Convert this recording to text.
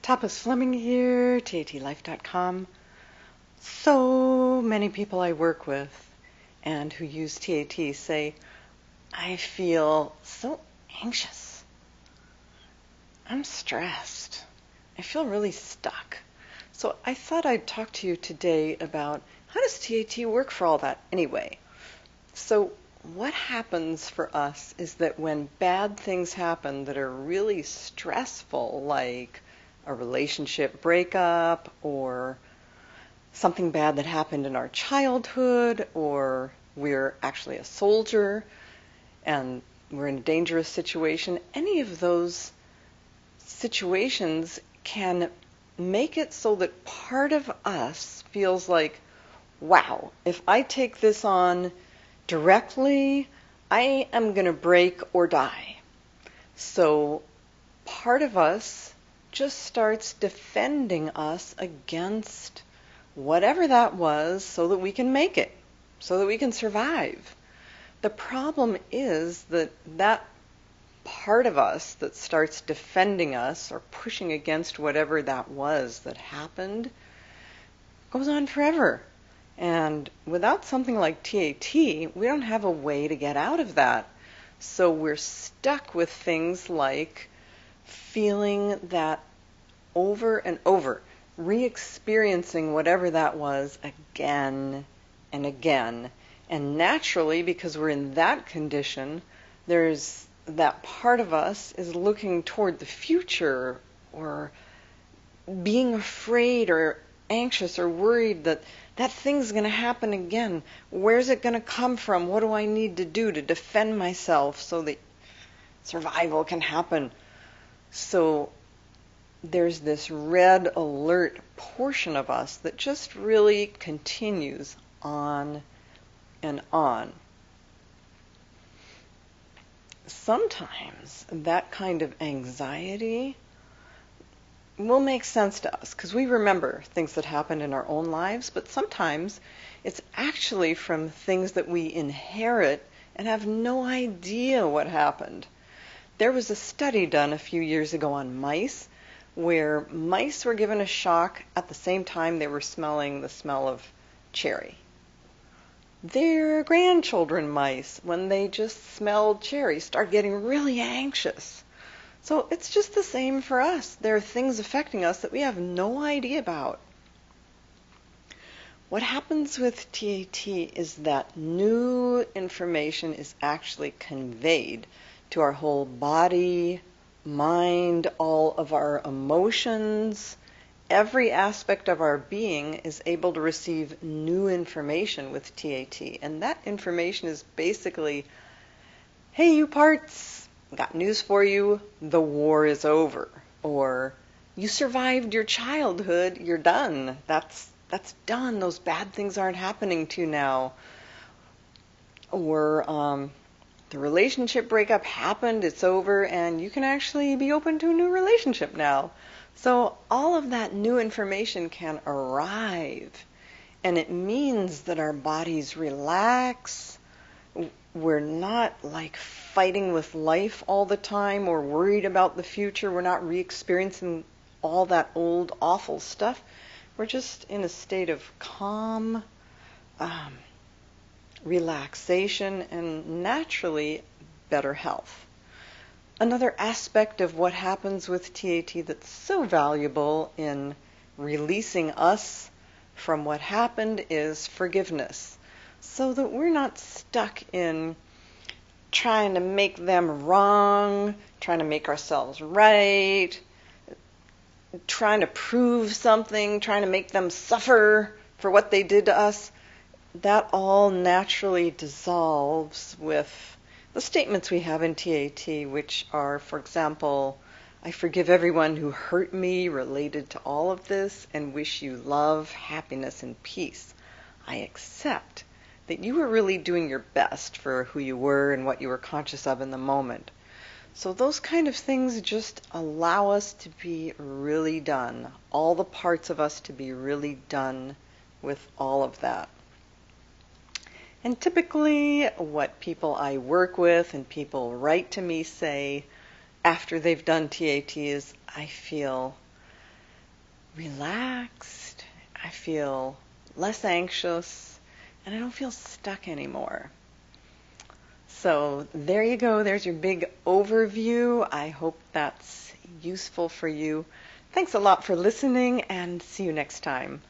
Tapas Fleming here, TATLife.com. So many people I work with and who use TAT say, I feel so anxious. I'm stressed. I feel really stuck. So I thought I'd talk to you today about how does TAT work for all that anyway? So what happens for us is that when bad things happen that are really stressful, like a relationship breakup or something bad that happened in our childhood, or we're actually a soldier and we're in a dangerous situation, any of those situations can make it so that part of us feels like, wow, if I take this on directly, I am going to break or die. So part of us just starts defending us against whatever that was so that we can make it, so that we can survive. The problem is that that part of us that starts defending us or pushing against whatever that was that happened goes on forever. And without something like TAT, we don't have a way to get out of that. So we're stuck with things like feeling that over and over, re-experiencing whatever that was again and again. And naturally, because we're in that condition, there's that part of us is looking toward the future or being afraid or anxious or worried that that thing's going to happen again. Where's it going to come from? What do I need to do to defend myself so that survival can happen? So there's this red alert portion of us that just really continues on and on. Sometimes that kind of anxiety will make sense to us because we remember things that happened in our own lives, but sometimes it's actually from things that we inherit and have no idea what happened. There was a study done a few years ago on mice where mice were given a shock at the same time they were smelling the smell of cherry. Their grandchildren mice, when they just smelled cherry, start getting really anxious. So it's just the same for us. There are things affecting us that we have no idea about. What happens with TAT is that new information is actually conveyed to our whole body, mind, all of our emotions. Every aspect of our being is able to receive new information with TAT. And that information is basically, hey, you parts, got news for you, the war is over. Or, you survived your childhood, you're done. That's done. Those bad things aren't happening to you now. Or, the relationship breakup happened, it's over, and you can actually be open to a new relationship now. So all of that new information can arrive, and it means that our bodies relax. We're not like fighting with life all the time or worried about the future. We're not re-experiencing all that old awful stuff. We're just in a state of calm, relaxation, and naturally better health. Another aspect of what happens with TAT that's so valuable in releasing us from what happened is forgiveness, so that we're not stuck in trying to make them wrong, trying to make ourselves right, trying to prove something, trying to make them suffer for what they did to us. That all naturally dissolves with the statements we have in TAT, which are, for example, I forgive everyone who hurt me related to all of this and wish you love, happiness, and peace. I accept that you were really doing your best for who you were and what you were conscious of in the moment. So those kind of things just allow us to be really done, all the parts of us to be really done with all of that. And typically what people I work with and people write to me say after they've done TAT is, I feel relaxed, I feel less anxious, and I don't feel stuck anymore. So there you go. There's your big overview. I hope that's useful for you. Thanks a lot for listening, and see you next time.